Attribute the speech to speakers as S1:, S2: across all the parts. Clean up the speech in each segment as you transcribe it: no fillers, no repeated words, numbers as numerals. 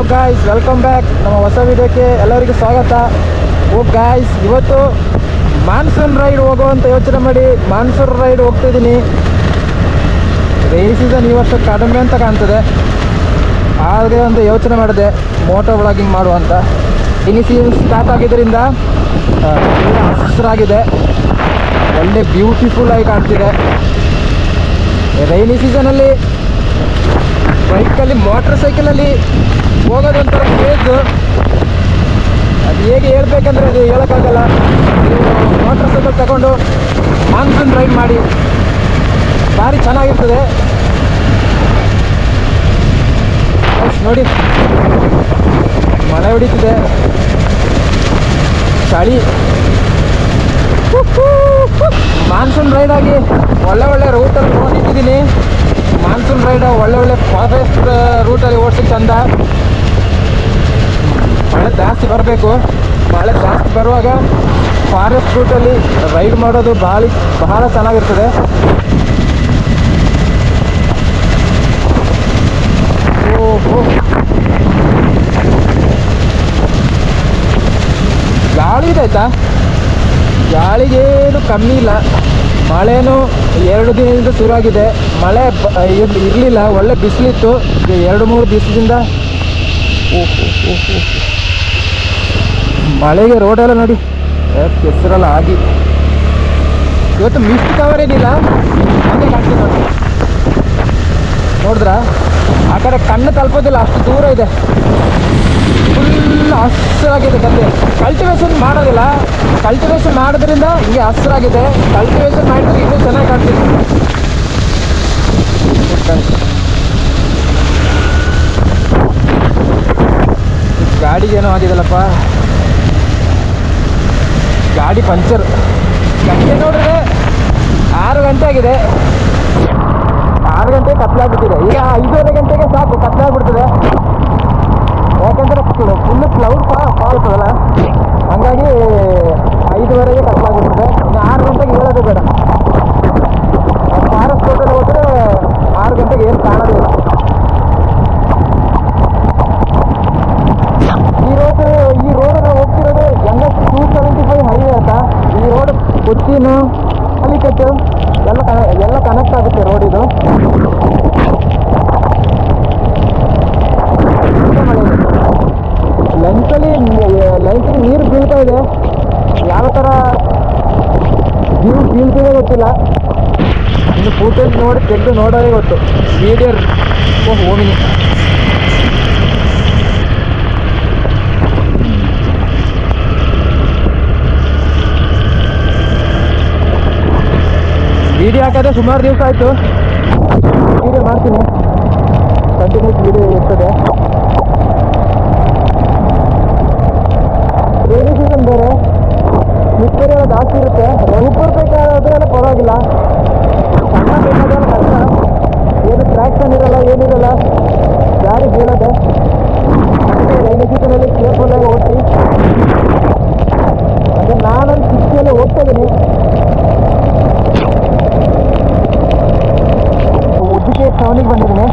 S1: Hello guys, welcome back ನಮ್ಮ ಹೊಸ ವಿಡಿಯೋಕ್ಕೆ ಎಲ್ಲರಿಗೂ ಸ್ವಾಗತ. ಗಾಯ್ಸ್, ಇವತ್ತು ಮಾನ್ಸೂನ್ ರೈಡ್ ಹೋಗುವಂತ ಯೋಚನೆ ಮಾಡಿ ಮಾನ್ಸೂನ್ ರೈಡ್ ಹೋಗ್ತಿದ್ದೀನಿ. ರೈನ್ ಸೀಸನ್ ಈ ವರ್ಷ ಕಡಿಮೆ ಅಂತ ಕಾಣ್ತದೆ. ಆದರೆ ಒಂದು ಯೋಚನೆ ಮಾಡಿದೆ ಮೋಟೋ ವ್ಲಾಗಿಂಗ್ ಮಾಡುವಂತ. ಇನಿ ಸೀಸನ್ ಸ್ಟಾರ್ಟ್ ಆಗಿದ್ದರಿಂದ ಹಸಿರಾಗಿದೆ, ಒಳ್ಳೆ ಬ್ಯೂಟಿಫುಲ್ ಆಗಿ ಕಾಣ್ತಿದೆ. ರೈನಿ ಸೀಸನಲ್ಲಿ ಬೈಕಲ್ಲಿ ಮೋಟ್ರ್ ಸೈಕಲಲ್ಲಿ ಹೋಗೋದೊಂಥರ ಕ್ರೇಜು. ಅದು ಹೇಗೆ ಹೇಳ್ಬೇಕಂದ್ರೆ ಅದು ಹೇಳೋಕ್ಕಾಗಲ್ಲ. ನೀವು ಮೋಟ್ರ್ ಸೈಕಲ್ ತಗೊಂಡು ಮಾನ್ಸೂನ್ ರೈಡ್ ಮಾಡಿ, ಭಾರಿ ಚೆನ್ನಾಗಿರ್ತದೆ. ನೋಡಿ, ಮಳೆ ಹೊಡಿತಿದೆ, ಚಳಿ. ಮಾನ್ಸೂನ್ ರೈಡ್ ಆಗಿ ಒಳ್ಳೆ ಒಳ್ಳೆ ರೂಟಲ್ಲಿ ಓಡಿಟ್ಟಿದ್ದೀನಿ. ಮಾನ್ಸೂನ್ ರೈಡ್ ಒಳ್ಳೆ ಫಾರೆಸ್ಟ್ ರೂಟಲ್ಲಿ ಓಡಿಸೋಕ್ಕೆ ಚಂದ. ಮಳೆ ಜಾಸ್ತಿ ಬರಬೇಕು. ಮಳೆ ಜಾಸ್ತಿ ಬರುವಾಗ ಫಾರೆಸ್ಟ್ ರೂಟಲ್ಲಿ ರೈಡ್ ಮಾಡೋದು ಬಹಳ ಚೆನ್ನಾಗಿರ್ತದೆ. ಓಹೋ, ಗಾಳಿ ಇದೆ ಆಯ್ತಾ, ಗಾಳಿಗೇನು ಕಮ್ಮಿ ಇಲ್ಲ. ಮಳೆನೂ 2 ದಿನದಿಂದ ಶುರುವಾಗಿದೆ. ಮಳೆ ಇರಲಿಲ್ಲ, ಒಳ್ಳೆ ಬಿಸಿಲಿತ್ತು. 2-3 ದಿವಸದಿಂದ ಮಳೆಗೆ ರೋಡೆಲ್ಲ ನೋಡಿ ಕೆಸರೆಲ್ಲ ಆಗಿ. ಇವತ್ತು ಮಿಸ್ಟ್ ಕವರ್ ಏನಿಲ್ಲ, ಹಾಗೆ ಕಾಣ್ತೀವಿ ನೋಡಿ. ನೋಡಿದ್ರ ಆ ಕಡೆ ಕಣ್ಣು ತಲುಪೋದಿಲ್ಲ, ಅಷ್ಟು ದೂರ ಇದೆ. ಫುಲ್ ಹಸಿರಾಗಿದೆ ಗದ್ದೆ. ಕಲ್ಟಿವೇಶನ್ ಮಾಡೋದಿಲ್ಲ, ಕಲ್ಟಿವೇಶನ್ ಮಾಡೋದ್ರಿಂದ ಹಿಂಗೆ ಹಸಿರಾಗಿದೆ. ಕಲ್ಟಿವೇಶನ್ ಮಾಡಿದ್ರೆ ಇನ್ನೂ ಚೆನ್ನಾಗಿ ಕಾಣ್ತಿದೆ. ಗಾಡಿಗೇನೋ ಆಗಿದೆಲ್ಲಪ್ಪ, ಗಾಡಿ ಪಂಚರ್. ಗಂಟೆ ನೋಡಿದ್ರೆ 6 ಗಂಟೆ ಆಗಿದೆ. 6 ಗಂಟೆ ಕತ್ಲಾಗ್ಬಿಟ್ಟಿದೆ. ಈಗ 5:30 ಗಂಟೆಗೆ ಸಾಕು ಕತ್ಲಾಗ್ಬಿಡ್ತದೆ. ಯಾಕಂದರೆ ಫುಲ್ಲು ಕ್ಲೌಡ್ ಫಾಲ್ತದಲ್ಲ, ಹಾಗಾಗಿ 5:30ಗೆ ಕತ್ಲಾಗ್ಬಿಡ್ತದೆ. ಇನ್ನು 6 ಗಂಟೆಗೆ ಹೇಳೋದು ಬೇಡ. ಫಾರೆಸ್ಟ್ ರೋಡಲ್ಲಿ ಹೋದರೆ 6 ಗಂಟೆಗೆ ಏನು ಕಾಣೋದಿಲ್ಲ. ಈ ರೋಡನ್ನು ಹೋಗ್ತಿರೋದು NH 275 ಹೈವೇ ಅಂತ. ಈ ರೋಡ್ ಕೊಚ್ಚಿನು ಅಲಿಕಟ್ಟು ಎಲ್ಲ ಕನೆಕ್ಟ್ ಆಗುತ್ತೆ ರೋಡ್ ಇದು. ಲೈನ್ಸಲ್ಲಿ ನೀರು ಬೀಳ್ತಾ ಇದೆ. ಯಾವ ಥರ ವ್ಯೂ ಬೀಳ್ತಿದೆ ಗೊತ್ತಿಲ್ಲ. ಇನ್ನು ಫೂಟೇಜ್ ನೋಡಿ ತೆಗೆದು ನೋಡೋದೇ ಗೊತ್ತು. ವಿಡಿಯೋ ಹೋಮಿನಿ ವಿಡಿಯೋ ಹಾಕೋದೇ ಸುಮಾರು ದಿವಸ ಆಯಿತು. ವಿಡಿಯೋ ಮಾಡ್ತೀನಿ, ಕಂಟಿನ್ಯೂಸ್ ವಿಡಿಯೋ ಇರ್ತದೆ. ರೈನಿ ಸೀಸನ್ ಬೇರೆ, ಮಿಸ್ಟರಿ ಎಲ್ಲ ಜಾಸ್ತಿ ಇರುತ್ತೆ. ಸೂಪರ್ ಬೇಕಾದ್ರೆಲ್ಲ ಪರವಾಗಿಲ್ಲ, ಸಣ್ಣ ಬೇಕಾದ್ರೆ ಕಷ್ಟ. ಏನು ಟ್ರ್ಯಾಕ್ಷನ್ ಇರಲ್ಲ, ಏನಿರಲ್ಲ, ಗಾಡಿ ಬೀಳೋದೆ. ಅದಕ್ಕೆ ರೈನಿ ಸೀಸನಲ್ಲಿ ಕೇರ್ಫುಲ್ಲಾಗಿ ಓಡಿಸಿ. ಅದೇ ನಾನೊಂದು ಸಿಕ್ಕಿಯಲ್ಲಿ ಹೋಗ್ತಾ ಇದ್ದೀನಿ. ಉದ್ದಿಕೇರಿ ಟೌನಿಗೆ ಬಂದಿದ್ದೀನಿ.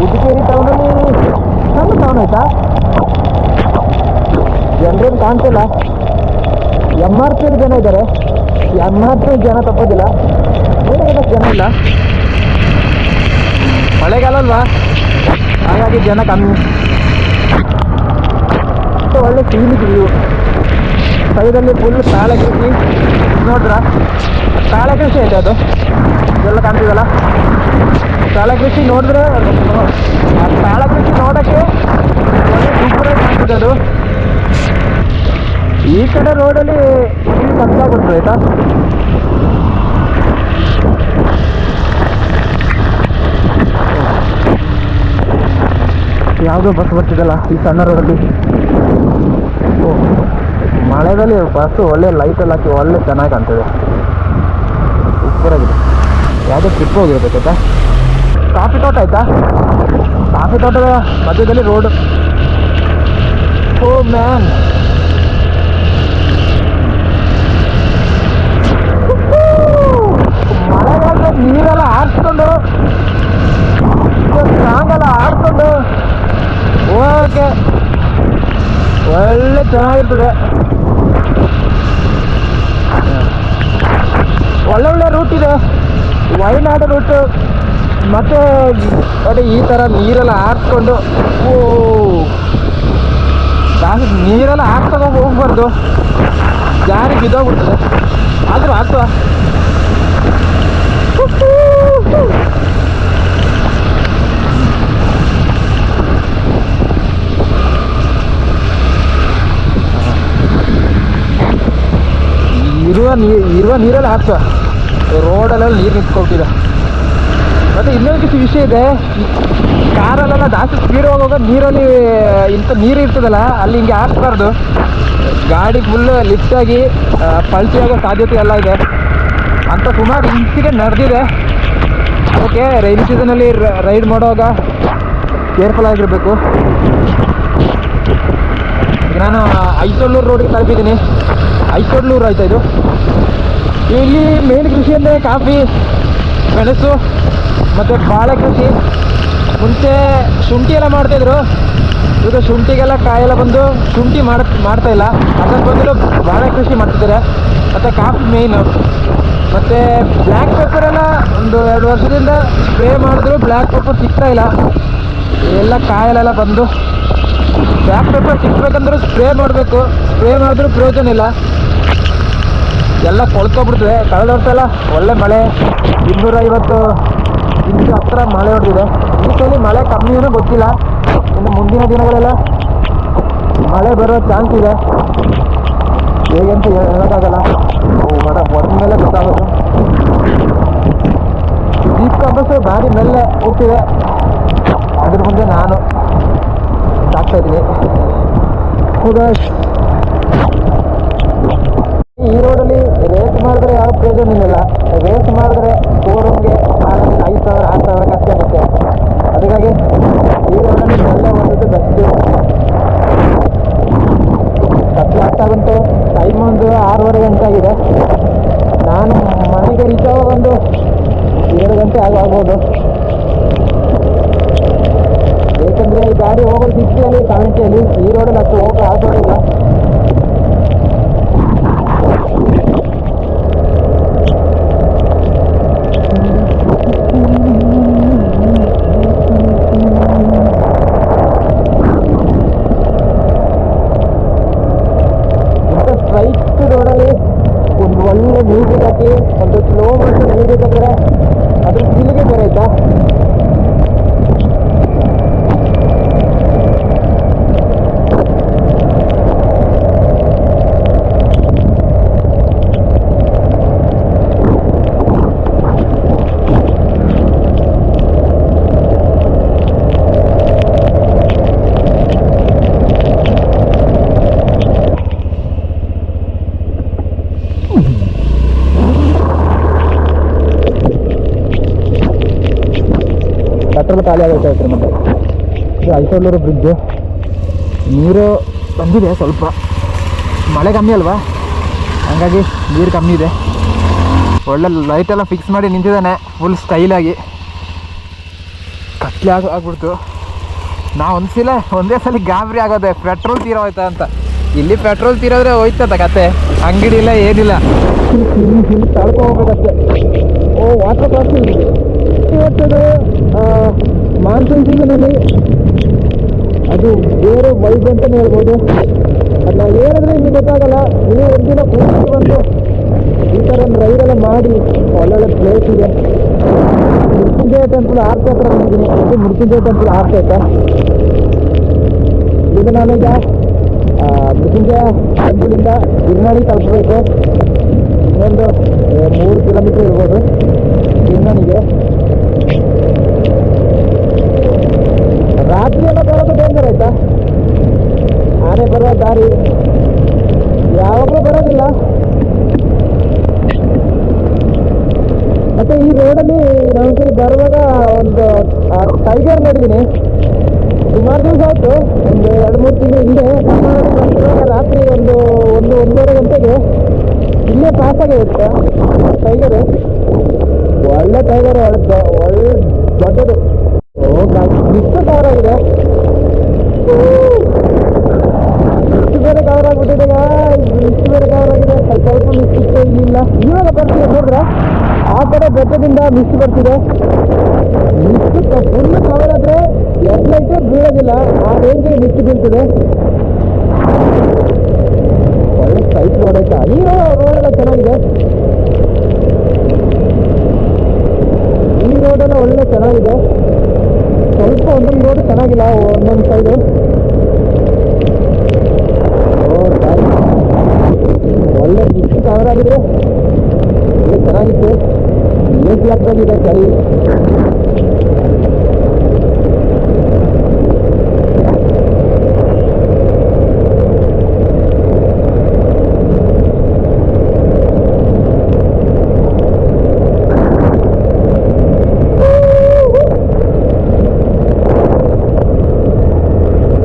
S1: ಉದ್ದಿಕೇರಿ ಟೌನಲ್ಲಿ ಸಣ್ಣ ಟೌನ್ ಆಯ್ತಾ, ಜನರೇನು ಕಾಣ್ತಿಲ್ಲ. MRP ಜನ ಇದ್ದಾರೆ. MRP ಜನ ತಪ್ಪೋದಿಲ್ಲ, ಬೇರೆ ಜನ ಇಲ್ಲ. ಮಳೆಗಾಲ ಅಲ್ವಾ, ಹಾಗಾಗಿ ಜನ ಕಮ್ಮಿ. ಒಳ್ಳೆ ಸೀನಿಗೆ ವ್ಯೂ. ಸೈಡಲ್ಲಿ ಫುಲ್ ತಾಳೆ ಕೃಷಿ. ನೋಡ್ರ ತಾಳೆ ಕೃಷಿ ಐತೆ, ಅದು ಎಲ್ಲ ಕಾಣ್ತಿದಲ್ಲ. ತಾಳೆ ಕೃಷಿ ನೋಡಿದ್ರೆ ಆ ತಾಳೆ ಕೃಷಿ ನೋಡೋಕ್ಕೆ ಸೂಪರಾಗಿ ಕಾಣ್ತಿದೆ ಅದು. ಈ ಕಡೆ ರೋಡಲ್ಲಿ ಕತ್ತಾಗ್ಬಿಡ್ತದೆ ಆಯ್ತಾ. ಯಾವುದೋ ಬಸ್ ಬರ್ತಿದ್ದಲ್ಲ ಈ ಸಣ್ಣ ರೋಡಲ್ಲಿ. ಮಳೆದಲ್ಲಿ ಬಸ್ಸು ಒಳ್ಳೆ ಲೈಟಲ್ಲಿ ಹಾಕಿ ಒಳ್ಳೆ ಚೆನ್ನಾಗಿ ಕಾಣ್ತದೆ, ಸೂಪರಾಗಿದೆ. ಯಾವುದೋ ಟ್ರಿಪ್ ಹೋಗಿರ್ಬೇಕು ಆಯ್ತಾ. ಕಾಫಿ ತೋಟ ಆಯ್ತಾ, ಕಾಫಿ ತೋಟದ ಮಧ್ಯದಲ್ಲಿ ರೋಡು. ಓ ಮ್ಯಾನ್, ಮಳೆಗಾಲದ ನೀರೆಲ್ಲ ಆಡ್ಸ್ಕೊಂಡು ಸ್ಟ್ರಾಂಗೆಲ್ಲ ಆಡ್ಕೊಂಡು ಹೋಗಕ್ಕೆ ಒಳ್ಳೆ ಚೆನ್ನಾಗಿರ್ತದೆ. ಒಳ್ಳೊಳ್ಳೆ ರೂಟ್ ಇದೆ, ವಯನಾಡು ರೂಟು. ಮತ್ತು ನೋಡಿ ಈ ಥರ ನೀರೆಲ್ಲ ಹಾಕ್ಕೊಂಡು ನೀರೆಲ್ಲ ಹಾಕ್ತಗ ಹೋಗ್ಬಾರ್ದು, ಜಾರಿ ಬಿದ್ದೋಗ್ಬಿಡ್ತದೆ. ಆದರೂ ಹಾಕ್ತವ. ಇರುವ ನೀರೆಲ್ಲ ಹಾಕ್ತವ. ರೋಡಲ್ಲೆಲ್ಲ ನೀರು ನಿಂತ್ಕೊಳ್ತಿದೆ. ಮತ್ತು ಇನ್ನೊಂದು ವಿಷಯ ಇದೆ, ಕಾರಲ್ಲೆಲ್ಲ ಜಾಸ್ತಿ ಸ್ಪೀಡ್ ಹೋಗುವಾಗ ನೀರಲ್ಲಿ ಇಂಥ ನೀರು ಇರ್ತದಲ್ಲ, ಅಲ್ಲಿ ಹಿಂಗೆ ಹಾಕ್ಬಾರ್ದು. ಗಾಡಿ ಫುಲ್ ಲಿಫ್ಟಾಗಿ ಪಲ್ಟಿ ಆಗೋ ಸಾಧ್ಯತೆ ಎಲ್ಲ ಇದೆ ಅಂತ ಸುಮಾರು ಇನ್ಸಿಡೆಂಟ್ ನಡೆದಿದೆ. ಓಕೆ, ರೈನಿ ಸೀಸನಲ್ಲಿ ರೈಡ್ ಮಾಡುವಾಗ ಕೇರ್ಫುಲ್ ಆಗಿರಬೇಕು. ಈಗ ನಾನು ಐಸೊಡ್ಲೂರು ರೋಡಿಗೆ ತಲುಪಿದ್ದೀನಿ. ಐಸೊಡ್ಲೂರು ಆಯ್ತಾ ಇದು. ಇಲ್ಲಿ ಮೇನ್ ಕೃಷಿ ಅಂದರೆ ಕಾಫಿ, ಮೆಣಸು ಮತ್ತು ಬಾಳೆ ಕೃಷಿ. ಮುಂಚೆ ಶುಂಠಿ ಎಲ್ಲ ಮಾಡ್ತಾಯಿದ್ರು, ಈಗ ಶುಂಠಿಗೆಲ್ಲ ಕಾಯೆಲ್ಲ ಬಂದು ಶುಂಠಿ ಮಾಡ್ತಾಯಿಲ್ಲ. ಅದಕ್ಕೆ ಬಂದು ಬಾಳೆ ಕೃಷಿ ಮಾಡ್ತಿದ್ದಾರೆ. ಮತ್ತು ಕಾಫಿ ಮೇಯ್ನು. ಮತ್ತು ಬ್ಲ್ಯಾಕ್ ಪೆಪ್ಪರೆಲ್ಲ ಒಂದು 2 ವರ್ಷದಿಂದ ಸ್ಪ್ರೇ ಮಾಡಿದ್ರು ಬ್ಲ್ಯಾಕ್ ಪೆಪ್ಪರ್ ಸಿಗ್ತಾಯಿಲ್ಲ. ಎಲ್ಲ ಕಾಯಲೆಲ್ಲ ಬಂದು ಬ್ಲ್ಯಾಕ್ ಪೆಪ್ಪರ್ ಸಿಗ್ಬೇಕಂದ್ರೆ ಸ್ಪ್ರೇ ಮಾಡಬೇಕು. ಸ್ಪ್ರೇ ಮಾಡಿದ್ರೂ ಪ್ರಯೋಜನ ಇಲ್ಲ, ಎಲ್ಲ ಕೊಳ್ಕೊಬಿಡ್ತದೆ. ಕಳೆದ ವರ್ಷ ಎಲ್ಲ ಒಳ್ಳೆ ಮಳೆ, 250 ಇಂಚು ಹತ್ರ ಮಳೆ ಹೊಡೆದಿದೆ. ಈ ಸಲ ಮಳೆ ಕಮ್ಮಿ ಏನೋ ಗೊತ್ತಿಲ್ಲ. ಇನ್ನು ಮುಂದಿನ ದಿನಗಳೆಲ್ಲ ಮಳೆ ಬರೋ ಚಾನ್ಸ್ ಇದೆ. ಹೇಗಂತ ಹೇಳೋಕ್ಕಾಗಲ್ಲ, ಹೊಡೆದ ಮೇಲೆ ಗೊತ್ತಾಗೋದು. ಜೀಪ್ ಬಸ್ಸು ಭಾರಿ ಮೇಲೆ ಹೋಗ್ತಿದೆ, ಅದ್ರ ಮುಂದೆ ನಾನು ಸಾಕ್ತಾಯಿದ್ದೀನಿ. ಈ ರೋಡಲ್ಲಿ ರೇಸ್ ಮಾಡಿದ್ರೆ ಯಾವ ಪ್ರಯೋಜನ ಇಲ್ಲ. ರೇಸ್ ಮಾಡಿದ್ರೆ ಶೋರೂಮ್ಗೆ 5,000 6,000 ಖರ್ಚು ಆಗುತ್ತೆ. ಅದಕ್ಕಾಗಿ ಈ ರೋಡಲ್ಲಿ ಎಲ್ಲ ಹೋಗೋದು ಬೆಸ್ಟು. ಕತ್ಲೆ ಆಗ್ತಾಗುಂಟು. ಟೈಮ್ ಒಂದು 6:30 ಗಂಟೆ ಆಗಿದೆ. ನಾನು ಮನೆಗೆ ರೀಚ್ ಆಗುವಾಗ ಒಂದು 2 ಗಂಟೆ ಆಗ್ಬೋದು. ಏಕೆಂದರೆ ಈ ಗಾಡಿ ಹೋಗೋದು 60ಅಲ್ಲಿ 70ಅಲ್ಲಿ, ಈ ರೋಡಲ್ಲಿ ಅಷ್ಟು ಹೋಗೋ ಆಗೋದಿಲ್ಲ. ಸ್ಟ್ರೈಟ್ ರೋಡಲ್ಲಿ ಒಂದು ಒಳ್ಳೆ ಮ್ಯೂಸಿಕ್ ಹಾಕಿ ಒಂದು ಸ್ಲೋ ಮೋಷನ್ ಎಳಿಬೇಕಂದ್ರೆ ಅದ್ರ ಫೀಲಿಗೆ ಬೇರೆ ಆಯ್ತಾ. ಪೆಟ್ರೋಲ್ ಖಾಲಿ ಆಗೋಯ್ತು ಐತ್ರಿ. ಮತ್ತು ಇದು ಐಸೊಡ್ಲೂರು ಬ್ರಿಡ್ಜು. ನೀರು ಬಂದಿದೆ, ಸ್ವಲ್ಪ ಮಳೆ ಕಮ್ಮಿ ಅಲ್ವಾ, ಹಾಗಾಗಿ ನೀರು ಕಮ್ಮಿ ಇದೆ. ಒಳ್ಳೆ ಲೈಟೆಲ್ಲ ಫಿಕ್ಸ್ ಮಾಡಿ ನಿಂತಿದ್ದಾನೆ ಫುಲ್ ಸ್ಟೈಲಾಗಿ. ಕತ್ಲೆ ಆಗ್ಬಿಡ್ತು. ನಾವು ಒಂದೇ ಸಲ ಗಾಬರಿ ಆಗೋದೆ, ಪೆಟ್ರೋಲ್ ತೀರೋಯ್ತಾ ಅಂತ. ಇಲ್ಲಿ ಪೆಟ್ರೋಲ್ ತೀರೋದ್ರೆ ಹೋಯ್ತದ ಕತೆ, ಅಂಗಡಿ ಇಲ್ಲ ಏನಿಲ್ಲ, ತಳ್ಕೊ ಹೋಗ್ಬೇಕಷ್ಟೆ. ವಾಟರ್ ಕ್ರಾಸಿಂಗ್ ಇವತ್ತದು ಮಾನ್ಸೂನ್ ಸೀಸನಲ್ಲಿ ಅದು ಬೇರೆ ವೈಬ್ ಅಂತಲೇ ಹೇಳ್ಬೋದು. ಅದು ನಾವು ಹೇಳಿದ್ರೆ ನಿಮಗೆ ಗೊತ್ತಾಗಲ್ಲ. ನೀವು ಒಂದಿನ ಕೂತ್ಕೊಂಡು ಬಂದು ಈ ಥರ ಒಂದು ರೈಡೆಲ್ಲ ಮಾಡಿ ಒಳ್ಳೊಳ್ಳೆ ಪ್ಲೇಸ್ ಇದೆ. ಮೃತ್ಯುಂಜಯ ಟೆಂಪಲ್ ಆರ್ತಿ ಹತ್ರ ಬಂದಿದ್ದೀನಿ. ಇದು ಮೃತ್ಯುಂಜಯ ಟೆಂಪಲ್ ಆರ್ತಿ ಆಯ್ತಾ. ಈಗ ನಾನೀಗ ಮೃತ್ಯುಂಜಯ ಟೆಂಪಲಿಂದ ಗಿರ್ನಾರಿ ತಲುಪಬೇಕು. ಇನ್ನೊಂದು 3 ಕಿಲೋಮೀಟರ್ ಇರ್ಬೋದು ಗಿರ್ನಾರಿಗೆ. ರಾತ್ರಿ ಎಲ್ಲ ಬರೋದು ಡೇಂಜರ್ ಆಯ್ತಾ. ಆನೆ ಬರೋ ದಾರಿ ಯಾವಾಗಲೂ ಬರೋದಿಲ್ಲ. ಮತ್ತು ಈ ರೋಡಲ್ಲಿ ನಾವೊಂದ್ಸರಿ ಬರುವಾಗ ಒಂದು ಟೈಗರ್ ನೋಡಿದ್ದೀನಿ. ಸುಮಾರು ದಿವಸ ಆಯಿತು, ಒಂದು 2-3 ತಿಂಗಳ ಹಿಂದೆ. ಬಂದಿರುವಾಗ ರಾತ್ರಿ ಒಂದು 1-1:30 ಗಂಟೆಗೆ ಇಲ್ಲೇ ಪಾಸಾಗಿರುತ್ತೆ ಟೈಗರು. ಒಳ್ಳೆ ಟೈಗರ್, ಒಳ್ಳೆ ದೊಡ್ಡದು. ಇಷ್ಟು ಕವರ್ ಆಗಿದೆ. ಇಷ್ಟು ಬೇರೆ ಕವರ್ ಆಗ್ಬಿಟ್ಟಿದೆ ಇಷ್ಟು ಬೇರೆ ಕವರ್ ಆಗಿದೆ. ಸ್ವಲ್ಪ ಮಿಸ್ ಇತ್ತು, ಇಲ್ಲ ಇವಾಗ ಬರ್ತಿದೆ ನೋಡ್ರೆ ಆ ಕಡೆ ಬೆಟ್ಟದಿಂದ ಮಿಸ್ ಬರ್ತಿದೆ. ಮಿಸ್ ಫುಲ್ ಕವರ್ ಆದ್ರೆ ಎಡ್ಲೈಟೇ ಬೀಳೋದಿಲ್ಲ, ಆ ರೇಂಜಿಗೆ ಮಿಸ್ ಬೀಳ್ತಿದೆ. ಒಳ್ಳೆ ಸೈಟ್ ರೋಡ್ ಆಯ್ತಾ, ಈ ರೋಡೆಲ್ಲ ಚೆನ್ನಾಗಿದೆ. ಈ ರೋಡೆಲ್ಲ ಒಳ್ಳೆ ಚೆನ್ನಾಗಿದೆ. ಸ್ವಲ್ಪ ಒಂದೊಂದು ರೋಡ್ ಚೆನ್ನಾಗಿಲ್ಲ, ಒಂದೊಂದು ಸೈಡು. ಒಳ್ಳೆ ಮಿಸ್ ಕವರ್ ಆಗಿದ್ರೆ ಒಳ್ಳೆ ಚೆನ್ನಾಗಿತ್ತು. ಏಜ್ ಆಗ್ತಾಗಿದೆ ಚಳಿ.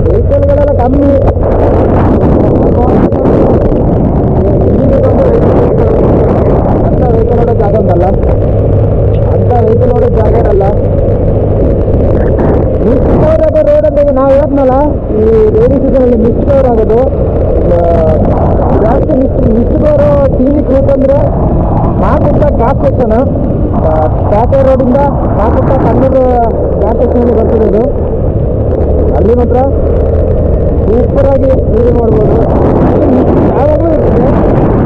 S1: ವೆಹಿಕಲ್ಗಳೆಲ್ಲ ಕಮ್ಮಿ. ಅಂತ ವೆಹಿಕಲ್ ನೋಡೋ ಜಾಗ ಉಂಟಲ್ಲ, ಅಂತ ವೆಹಿಕಲ್ ನೋಡೋ ಜಾಗ ಇರಲ್ಲ. ಮಿಸ್ ಕವರ್ ಆಗೋ ರೋಡ್ ಅಂತ ನಾವು ಹೇಳ್ತನಲ್ಲ, ಈ ರೈನಿ ಸೀಸನಲ್ಲಿ ಮಿಸ್ ಕವರ್ ಆಗೋದು ಜಾಸ್ತಿ. ಮಿಸ್ ಬರೋ ಸೀನಿಕ್ ರೂಟ್ ಅಂದರೆ ಮಾಕುಟ್ಟ ಘಾಟ್ ಸೆಕ್ಷನ್, ಪ್ಯಾಟೆ ರೋಡಿಂದ ಮಾಕುಟ್ಟ ಕಣ್ಣೂರು ಘಾಟ್ ಸೆಕ್ಷನಲ್ಲಿ ಬರ್ತಿರೋದು. ಅಲ್ಲಿ ಮಾತ್ರ ಸೂಪರಾಗಿ ವೀಡಿಯೋ ಮಾಡ್ಬೋದು. ಯಾವಾಗಲೂ ಇರ್ತದೆ,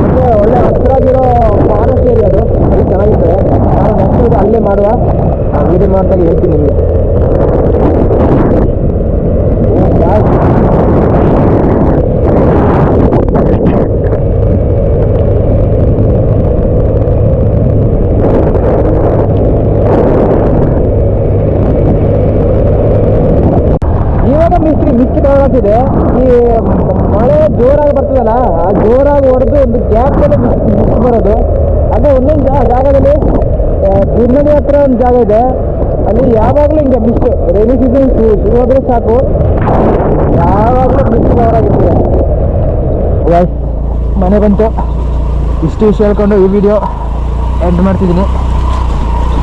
S1: ಮತ್ತು ಒಳ್ಳೆ ಹಸಿರಾಗಿರೋ ಫಾರೆಸ್ಟ್ ಏರಿಯಾ ಅದು, ಅಲ್ಲಿ ಚೆನ್ನಾಗಿರ್ತದೆ. ನಾನು ನೆಕ್ಸ್ಟ್ ಅಲ್ಲೇ ಮಾಡುವ ವೀಡಿಯೋ ಮಾಡ್ದಾಗ ಹೇಳ್ತೀನಿ ನಿಮಗೆ. ಇವಾಗ ಮಿಸ್ಟ್ ಕವರ್ ಆಗ್ತಿದೆ. ಈ ಮಳೆ ಜೋರಾಗಿ ಬರ್ತದಲ್ಲ, ಆ ಜೋರಾಗಿ ಹೊಡೆದು ಒಂದು ಗ್ಯಾಪಲ್ಲಿ ಮಿಸ್ಟ್ ಬರೋದು. ಅದೇ ಒಂದೊಂದು ಜಾಗದಲ್ಲಿ ಗುಡ್ನದಿ ಹತ್ರ ಒಂದು ಜಾಗ ಇದೆ, ಅಲ್ಲಿ ಯಾವಾಗಲೂ ಹಿಂಗೆ ಮಿಸ್ಟ್. ರೈನಿ ಸೀಸನ್ ಶುರುವಾದರೆ ಸಾಕು, ಯಾವಾಗಲೂ ಮಿಸ್ಟ್ ಕವರ್ ಆಗಿರ್ತದೆ. ಮನೆ ಬಂತು. ಇಷ್ಟು ವಿಷಯ ಹೇಳ್ಕೊಂಡು ಈ ವಿಡಿಯೋ ಎಂಡ್ ಮಾಡ್ತಿದ್ದೀನಿ.